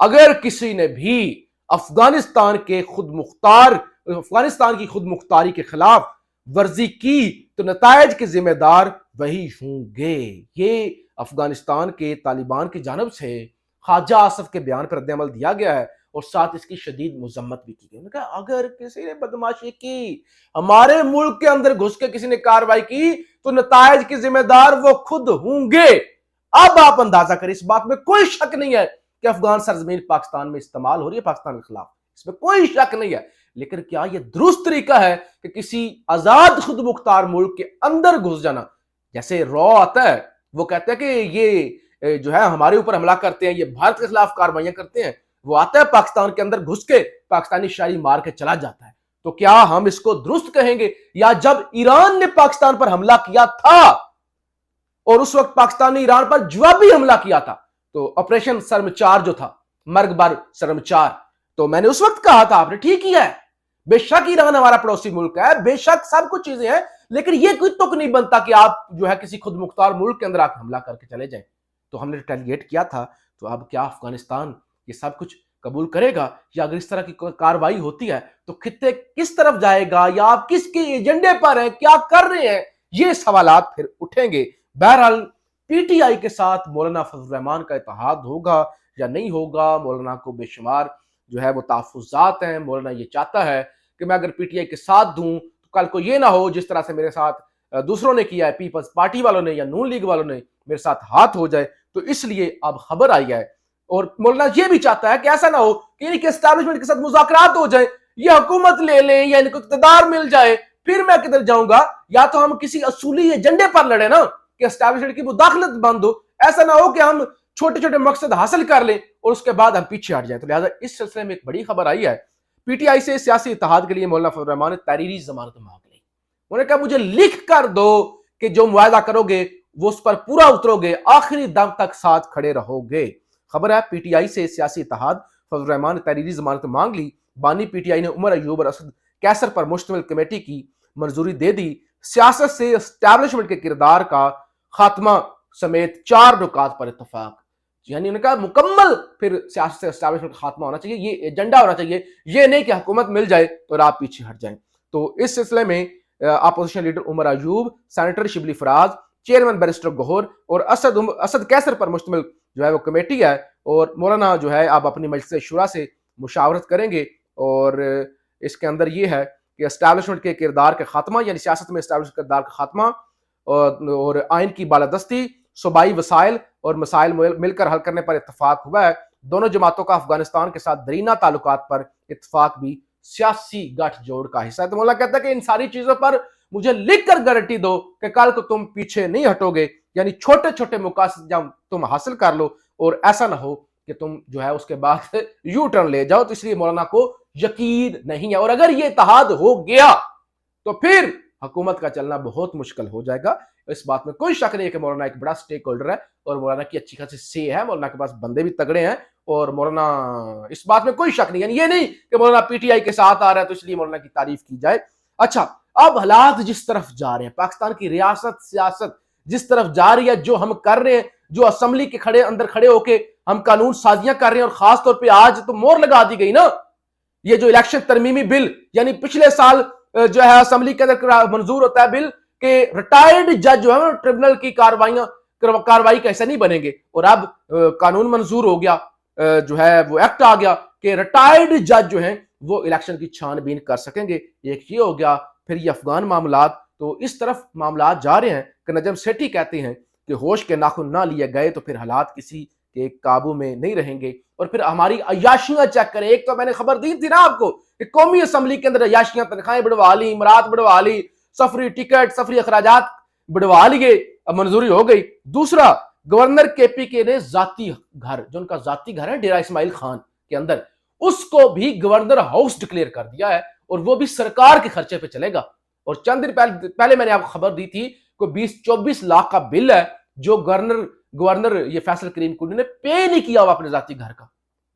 اگر کسی نے بھی افغانستان کی خود مختاری کے خلاف ورزی کی تو نتائج کے ذمہ دار وہی ہوں گے۔ یہ افغانستان کے طالبان کی جانب سے خواجہ آصف کے بیان پر رد عمل دیا گیا ہے اور ساتھ اس کی شدید مذمت بھی کی گئی۔ انہوں نے کہا اگر کسی نے بدماشی کی، ہمارے ملک کے اندر گھس کے کسی نے کارروائی کی تو نتائج کے ذمہ دار وہ خود ہوں گے۔ اب آپ اندازہ کریں، اس بات میں کوئی شک نہیں ہے کہ افغان سرزمین پاکستان میں استعمال ہو رہی ہے پاکستان کے خلاف، اس میں کوئی شک نہیں ہے، لیکن کیا یہ درست طریقہ ہے کہ کسی آزاد خود مختار ملک کے اندر گھس جانا؟ جیسے رو آتا ہے، وہ کہتا ہے کہ یہ جو ہے ہمارے اوپر حملہ کرتے ہیں، یہ بھارت کے خلاف کارروائیاں کرتے ہیں، وہ آتا ہے پاکستان کے اندر گھس کے پاکستانی شاعری مار کے چلا جاتا ہے۔ تو کیا ہم اس کو درست کہیں گے؟ یا جب ایران نے پاکستان پر حملہ کیا تھا اور اس وقت پاکستان نے ایران پر جوابی حملہ کیا تھا، تو آپریشن سرمچار جو تھا، مرگ بر سرمچار، تو میں نے اس وقت کہا تھا آپ نے ٹھیک کیا ہے، بے شک ایران ہمارا پڑوسی ملک ہے، بے شک سب کچھ چیزیں ہیں، لیکن یہ کوئی تک نہیں بنتا کہ آپ جو ہے کسی خود مختار ملک کے اندر آ کے حملہ کر کے چلے جائیں۔ تو ہم نے ریٹیلیٹ کیا تھا، تو اب کیا افغانستان یہ سب کچھ قبول کرے گا؟ یا اگر اس طرح کی کارروائی ہوتی ہے تو خطے کس طرف جائے گا؟ یا آپ کس کے ایجنڈے پر ہیں؟ کیا کر رہے ہیں؟ یہ سوالات پھر اٹھیں گے۔ بہرحال پی ٹی آئی کے ساتھ مولانا فضل الرحمان کا اتحاد ہوگا یا نہیں ہوگا؟ مولانا کو بے شمار جو ہے وہ تحفظات ہیں۔ مولانا یہ چاہتا ہے کہ میں اگر پی ٹی آئی کے ساتھ دوں تو کل کو یہ نہ ہو جس طرح سے میرے ساتھ دوسروں نے کیا ہے، پیپلز پارٹی والوں نے یا نون لیگ والوں نے میرے ساتھ ہاتھ ہو جائے، تو اس لیے اب خبر آئی ہے۔ اور مولانا یہ بھی چاہتا ہے کہ ایسا نہ ہو کہ ان کے اسٹیبلشمنٹ کے ساتھ مذاکرات ہو جائیں، یہ حکومت لے لیں یا ان کو اقتدار مل جائے، پھر میں کدھر جاؤں گا؟ یا تو ہم کسی اصولی ایجنڈے پر لڑیں نا کہ اسٹیبلشمنٹ کی مداخلت بند ہو، ایسا نہ ہو کہ ہم چھوٹے چھوٹے مقصد حاصل کر لیں اور اس کے بعد ہم پیچھے ہٹ جائیں۔ تو لہٰذا اس سلسلے میں ایک بڑی خبر آئی ہے، پی ٹی آئی سے سیاسی اتحاد کے لیے مولانا فضل الرحمان نے تحریری ضمانت مانگ لی۔ انہوں نے کہا مجھے لکھ کر دو کہ جو معاہدہ کرو گے وہ اس پر پورا اترو گے، آخری دم تک ساتھ کھڑے رہو گے۔ خبر ہے پی ٹی آئی سے سیاسی اتحاد فضل الرحمان نے تحریری ضمانت مانگ لی۔ بانی پی ٹی آئی نے عمر ایوب اور اسد کیسر پر مشتمل کمیٹی کی منظوری دے دی۔ سیاست سے اسٹیبلشمنٹ کے کردار کا خاتمہ سمیت 4 نکات پر اتفاق، یعنی انہوں نے کہا مکمل پھر سیاست سے اسٹیبلشمنٹ کا خاتمہ ہونا چاہیے، یہ ایجنڈا ہونا چاہیے، یہ نہیں کہ حکومت مل جائے اور آپ پیچھے ہٹ جائیں۔ تو اس سلسلے میں opposition leader Omar Ayub, senator Shibli Faraz, chairman barrister گوہر اور اسد کیسر پر مشتمل جو ہے وہ کمیٹی ہے، اور مولانا جو ہے آپ اپنی مجلس شورا سے مشاورت کریں گے، اور اس کے اندر یہ ہے کہ اسٹیبلشمنٹ کے کردار کے خاتمہ، یعنی سیاست میں اسٹیبلشمنٹ کے کردار کا خاتمہ اور آئین کی بالادستی، صوبائی وسائل اور مسائل مل کر حل کرنے پر اتفاق ہوا ہے۔ دونوں جماعتوں کا افغانستان کے ساتھ درینہ تعلقات پر اتفاق بھی سیاسی گٹھ جوڑ کا حصہ ہے۔ تو مولانا کہتا ہے کہ ان ساری چیزوں پر مجھے لکھ کر گارنٹی دو کہ کل کو تم پیچھے نہیں ہٹو گے، یعنی چھوٹے چھوٹے مقاصد جب تم حاصل کر لو اور ایسا نہ ہو کہ تم جو ہے اس کے بعد یو ٹرن لے جاؤ۔ تو اس لیے مولانا کو یقین نہیں ہے، اور اگر یہ اتحاد ہو گیا تو پھر حکومت کا چلنا بہت مشکل ہو جائے گا۔ اس بات میں کوئی شک نہیں ہے کہ مولانا ایک بڑا سٹیک ہولڈر ہے اور مولانا کی اچھی خاصی سے ہے، مولانا کے پاس بندے بھی تگڑے ہیں، اور مولانا اس بات میں کوئی شک نہیں، یعنی یہ نہیں کہ مولانا پی ٹی آئی کے ساتھ آ رہا ہے تو اس لیے مولانا کی تعریف کی جائے۔ اچھا، اب حالات جس طرف جا رہے ہیں، پاکستان کی ریاست سیاست جس طرف جا رہی ہے، جو ہم کر رہے ہیں، جو اسمبلی کے اندر کھڑے ہو کے ہم قانون سازیاں کر رہے ہیں، اور خاص طور پہ آج تو مور لگا دی گئی نا، یہ جو الیکشن ترمیمی بل، یعنی پچھلے سال جو ہے اسمبلی کے اندر منظور ہوتا ہے بل کہ ریٹائرڈ جج جو ہے ٹریبونل کی کاروائی کا حصہ نہیں بنیں گے، اور اب قانون منظور ہو گیا، جو ہے وہ ایکٹ آ گیا کہ ریٹائرڈ جج جو ہیں وہ الیکشن کی چھان بین کر سکیں گے۔ ایک یہ ہو گیا، پھر یہ افغان معاملات، تو اس طرف معاملات جا رہے ہیں کہ نجم سیٹھی کہتے ہیں کہ ہوش کے ناخن نہ لیے گئے تو پھر حالات کسی کے قابو میں نہیں رہیں گے، اور پھر ہماری عیاشیاں چیک کریں۔ ایک تو میں نے خبر دی تھی نا آپ کو کہ قومی اسمبلی کے اندر عیاشیاں، تنخواہیں بڑھوا لی، امرات بڑھوا لی، سفری ٹکٹ، سفری اخراجات بڑھوا لیے، اب منظوری ہو گئی۔ دوسرا، گورنر کے پی کے نے ذاتی گھر، جو ان کا ذاتی گھر ہے ڈیرہ اسماعیل خان کے اندر، اس کو بھی گورنر ہاؤس ڈکلیئر کر دیا ہے، اور وہ بھی سرکار کے خرچے پہ چلے گا۔ اور چند دن پہلے میں نے آپ کو خبر دی تھی کہ 20-24 لاکھ کا بل ہے جو گورنر یہ فیصل کریم کنڈی نے پے نہیں کیا ہوا اپنے ذاتی گھر کا،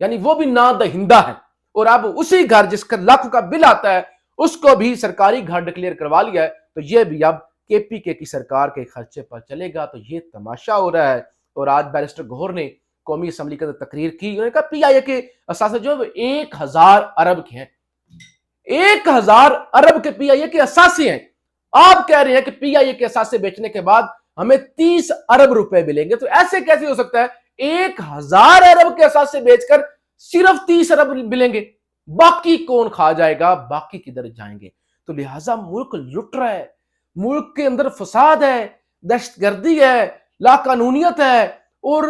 یعنی وہ بھی نا دہندہ ہے، اور اب اسی گھر جس کا لاکھ کا بل آتا ہے اس کو بھی سرکاری گھر ڈکلیئر کروا لیا ہے، تو یہ بھی اب کے پی کے کی سرکار کے خرچے پر چلے گا۔ تو یہ تماشا ہو رہا ہے، اور آج بیرسٹر گوہر نے قومی اسمبلی کے اندر تقریر کی. انہوں نے کہا پی آئی اے کے اثاثے جو ہے 1000 ارب کے ہیں. 1000 ارب کے پی آئی اے کے اثاثے ہیں. آپ کہہ رہے ہیں کہ پی آئی اے کے اثاثے بیچنے کے بعد ہمیں 30 ارب روپے ملیں گے. تو ایسے کیسے ہو سکتا ہے 1000 ارب کے اثاثے بیچ کر صرف 30 ارب ملیں گے؟ باقی کون کھا جائے گا؟ باقی کدھر جائیں گے؟ تو لہٰذا ملک لٹ رہا ہے، ملک کے اندر فساد ہے، دہشت گردی ہے، لا قانونیت ہے اور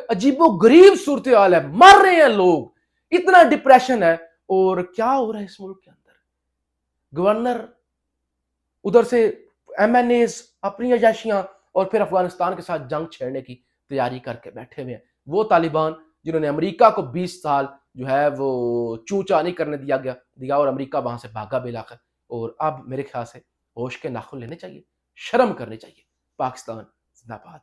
عجیب و غریب صورتحال ہے. مر رہے ہیں لوگ، اتنا ڈپریشن ہے. اور کیا ہو رہا ہے اس ملک کے اندر؟ گورنر ادھر سے ایم این ایز اپنی عیاشیاں اور پھر افغانستان کے ساتھ جنگ چھیڑنے کی تیاری کر کے بیٹھے ہوئے ہیں. وہ طالبان جنہوں نے امریکہ کو 20 سال جو ہے وہ چونچا نہیں کرنے دیا اور امریکہ وہاں سے بھاگا بلا کر. اور اب میرے خیال سے ہوش کے ناخن لینے چاہیے، شرم کرنی چاہیے. پاکستان زندہ باد.